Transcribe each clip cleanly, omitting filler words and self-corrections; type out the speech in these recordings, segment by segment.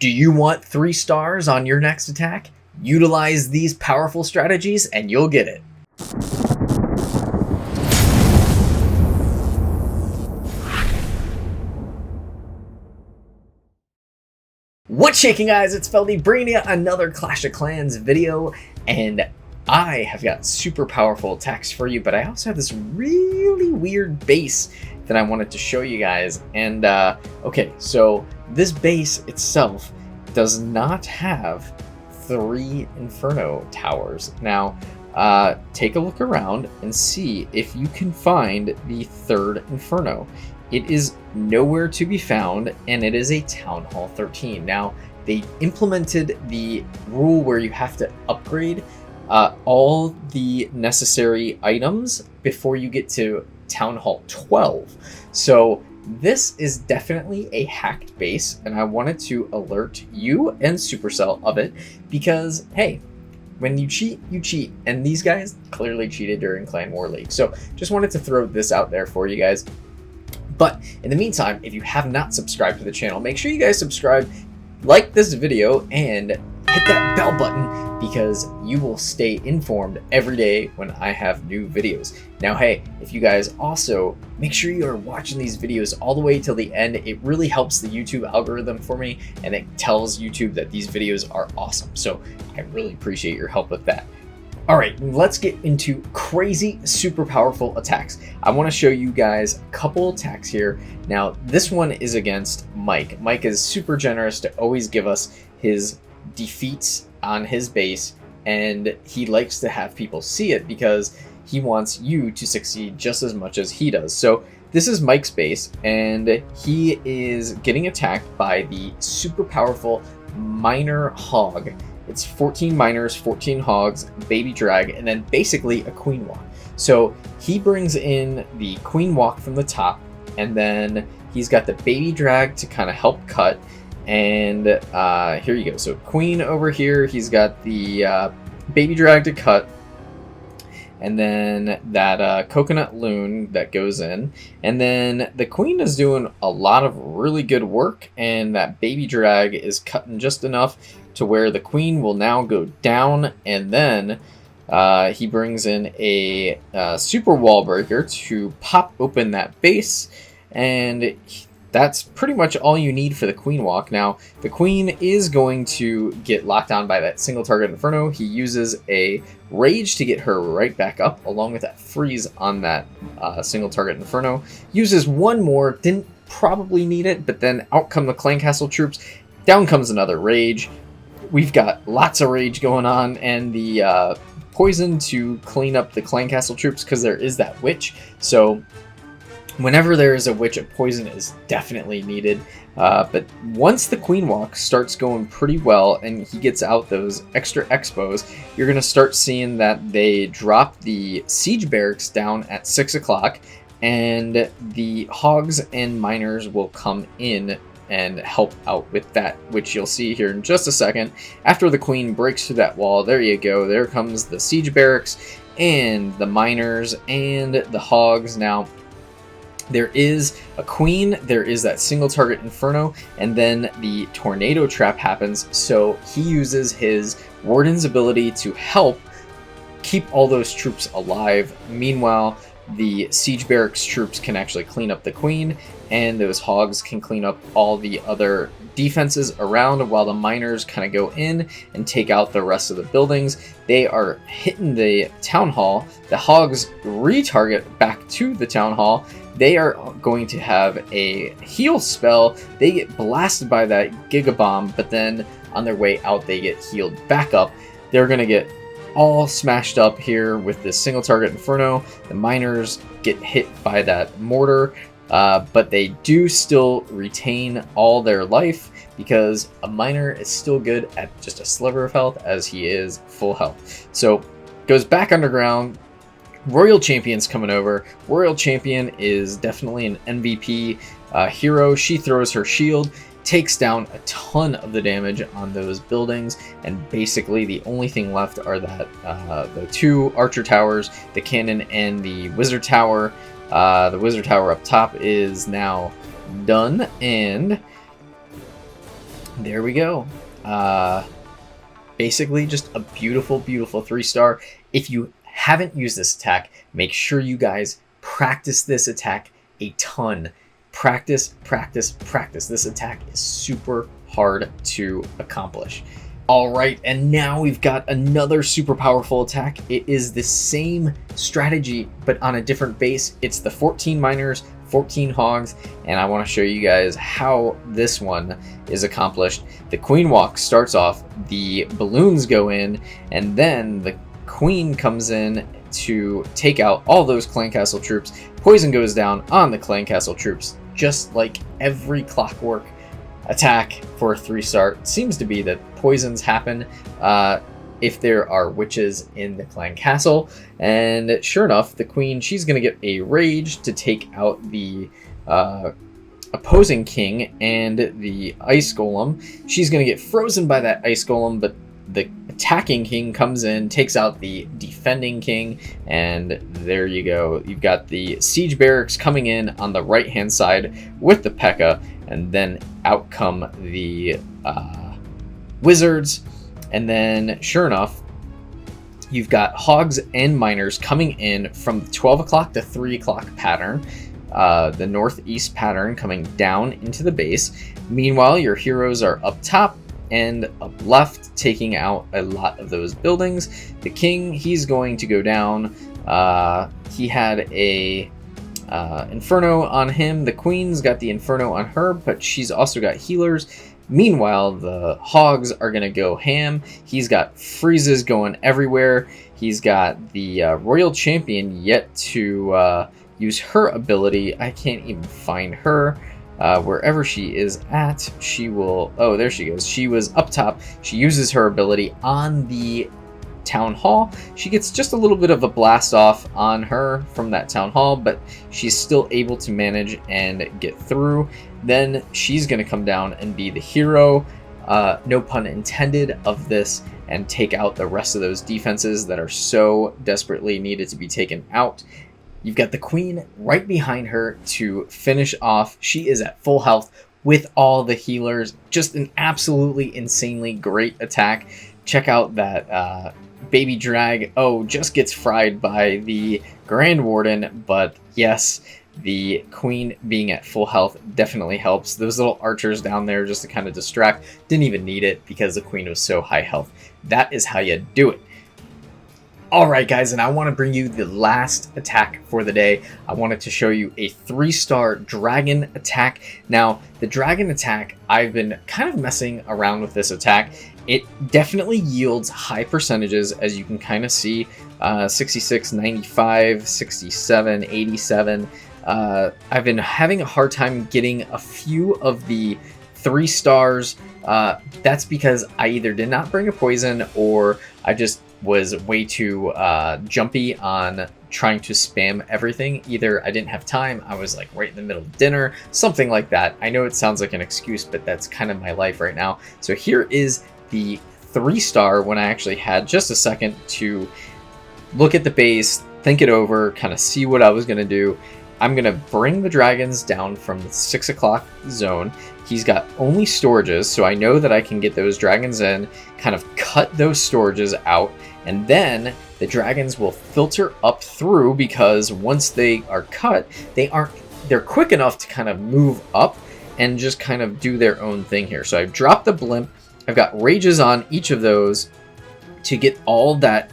Do you want 3 stars on your next attack? Utilize these powerful strategies and you'll get it. What's shaking, guys? It's Feldy bringing you another Clash of Clans video, and I have got super powerful attacks for you, but I also have this really weird base that I wanted to show you guys. And okay, so this base itself does not have 3 Inferno towers. Now, take a look around and see if you can find the 3rd Inferno. It is nowhere to be found, and it is a Town Hall 13. Now, they implemented the rule where you have to upgrade all the necessary items before you get to Town Hall 12. So this is definitely a hacked base, and I wanted to alert you and Supercell of it because, hey, when you cheat, you cheat, and these guys clearly cheated during Clan War League. So just wanted to throw this out there for you guys. But in the meantime, if you have not subscribed to the channel, make sure you guys subscribe, like this video, and hit that bell button because you will stay informed every day when I have new videos. Now, hey, if you guys also make sure you are watching these videos all the way till the end, it really helps the YouTube algorithm for me, and it tells YouTube that these videos are awesome. So I really appreciate your help with that. All right, let's get into crazy, super powerful attacks. I want to show you guys a couple attacks here. Now, this one is against Mike. Mike is super generous to always give us his defeats on his base, and he likes to have people see it because he wants you to succeed just as much as he does. So this is Mike's base, and he is getting attacked by the super powerful Miner Hog. It's 14 miners, 14 hogs, baby drag, and then basically a queen walk. So he brings in the queen walk from the top, and then he's got the baby drag to kind of help cut. And here you go. So queen over here, he's got the baby drag to cut, and then that coconut loon that goes in, and then the queen is doing a lot of really good work, and that baby drag is cutting just enough to where the queen will now go down, and then he brings in a super wall breaker to pop open that base, and that's pretty much all you need for the queen walk. Now, the queen is going to get locked down by that single target Inferno. He uses a rage to get her right back up, along with that freeze on that single target Inferno. Uses one more, didn't probably need it, but then out come the Clan Castle troops. Down comes another rage. We've got lots of rage going on, and the poison to clean up the Clan Castle troops because there is that witch. So whenever there is a witch, a poison is definitely needed. But once the queen walk starts going pretty well and he gets out those extra expos, you're going to start seeing that they drop the siege barracks down at 6 o'clock, and the hogs and miners will come in and help out with that, which you'll see here in just a second. After the queen breaks through that wall, there you go, there comes the siege barracks and the miners and the hogs. Now, there is a queen, there is that single target Inferno, and then the tornado trap happens, so he uses his Warden's ability to help keep all those troops alive. Meanwhile, the siege barracks troops can actually clean up the queen, and those hogs can clean up all the other defenses around while the miners kind of go in and take out the rest of the buildings. They are hitting the town hall. The hogs retarget back to the town hall. They are going to have a heal spell. They get blasted by that Giga Bomb, but then on their way out, they get healed back up. They're going to get all smashed up here with this single target Inferno. The miners get hit by that mortar, but they do still retain all their life because a miner is still good at just a sliver of health as he is full health. So goes back underground. Royal Champion's coming over. Royal Champion is definitely an MVP hero. She throws her shield, takes down a ton of the damage on those buildings, and basically the only thing left are that the 2 archer towers, the cannon, and the wizard tower. The wizard tower up top is now done, and there we go. Basically just a beautiful, beautiful 3-star. If you haven't used this attack, make sure you guys practice this attack a ton. Practice, practice, practice. This attack is super hard to accomplish. All right, and now we've got another super powerful attack. It is the same strategy, but on a different base. It's the 14 miners, 14 hogs, and I want to show you guys how this one is accomplished. The queen walk starts off, the balloons go in, and then the queen comes in to take out all those clan castle troops. Poison goes down on the clan castle troops, just like every clockwork attack for a 3-star. It seems to be that poisons happen if there are witches in the clan castle, and sure enough, the queen, she's gonna get a rage to take out the opposing king and the ice golem. She's gonna get frozen by that ice golem, but the attacking king comes in, takes out the defending king, and there you go. You've got the siege barracks coming in on the right hand side with the P.E.K.K.A, and then out come the wizards, and then sure enough, you've got hogs and miners coming in from the 12 o'clock to 3 o'clock pattern, the northeast pattern coming down into the base. Meanwhile, your heroes are up top and up left, taking out a lot of those buildings. The king, he's going to go down. He had a Inferno on him. The queen's got the Inferno on her, but she's also got healers. Meanwhile, the hogs are going to go ham. He's got freezes going everywhere. He's got the royal champion yet to use her ability. I can't even find her. Wherever she is at, she will... Oh, there she goes. She was up top. She uses her ability on the town hall. She gets just a little bit of a blast off on her from that town hall, but she's still able to manage and get through. Then she's going to come down and be the hero, no pun intended, of this, and take out the rest of those defenses that are so desperately needed to be taken out. You've got the queen right behind her to finish off. She is at full health with all the healers. Just an absolutely insanely great attack. Check out that baby drag. Oh, just gets fried by the Grand Warden, but yes, the queen being at full health definitely helps. Those little archers down there just to kind of distract, didn't even need it because the queen was so high health. That is how you do it. Alright guys, and I want to bring you the last attack for the day. I wanted to show you a 3-star dragon attack. Now, the dragon attack, I've been kind of messing around with this attack. It definitely yields high percentages, as you can kind of see, 66, 95, 67, 87. I've been having a hard time getting a few of the 3 stars. That's because I either did not bring a poison or I just was way too jumpy on trying to spam everything. Either I didn't have time, I was like right in the middle of dinner, something like that. I know it sounds like an excuse, but that's kind of my life right now. So here is the 3-star when I actually had just a second to look at the base, think it over, kind of see what I was going to do. I'm going to bring the dragons down from the 6 o'clock zone. He's got only storages, so I know that I can get those dragons in, kind of cut those storages out, and then the dragons will filter up through, because once they are cut, they're quick enough to kind of move up and just kind of do their own thing here. So I've dropped the blimp. I've got rages on each of those to get all that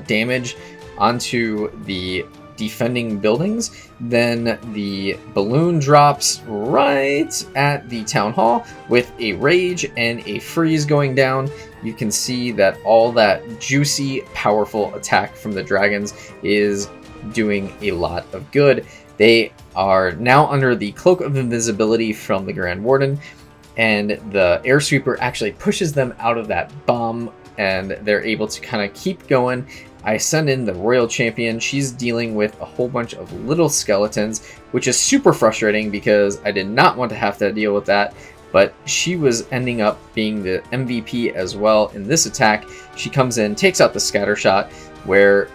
damage onto the defending buildings. Then the balloon drops right at the town hall with a rage and a freeze going down. You can see that all that juicy, powerful attack from the dragons is doing a lot of good. They are now under the cloak of invisibility from the Grand Warden, and the air sweeper actually pushes them out of that bomb, and they're able to kind of keep going. I send in the Royal Champion. She's dealing with a whole bunch of little skeletons, which is super frustrating because I did not want to have to deal with that, but she was ending up being the MVP as well in this attack. She comes in, takes out the scatter shot, where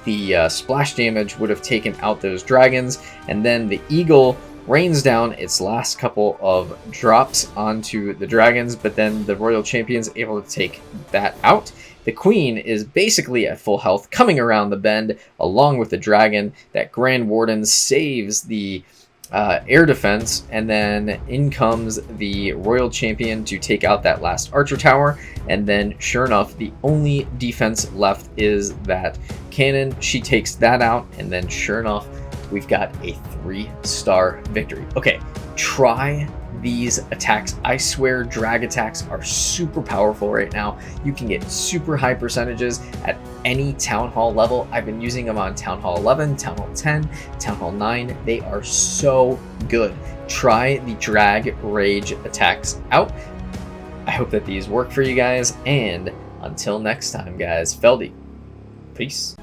the splash damage would have taken out those dragons, and then the eagle rains down its last couple of drops onto the dragons, but then the royal champion's able to take that out. The queen is basically at full health, coming around the bend along with the dragon. That Grand Warden saves the air defense, and then in comes the royal champion to take out that last archer tower. And then sure enough, the only defense left is that cannon. She takes that out, and then sure enough, we've got a 3-star victory. Okay, try these attacks. I swear drag attacks are super powerful right now. You can get super high percentages at any Town Hall level. I've been using them on Town Hall 11, Town Hall 10, Town Hall 9. They are so good. Try the drag rage attacks out. I hope that these work for you guys, and until next time guys, Feldy, peace.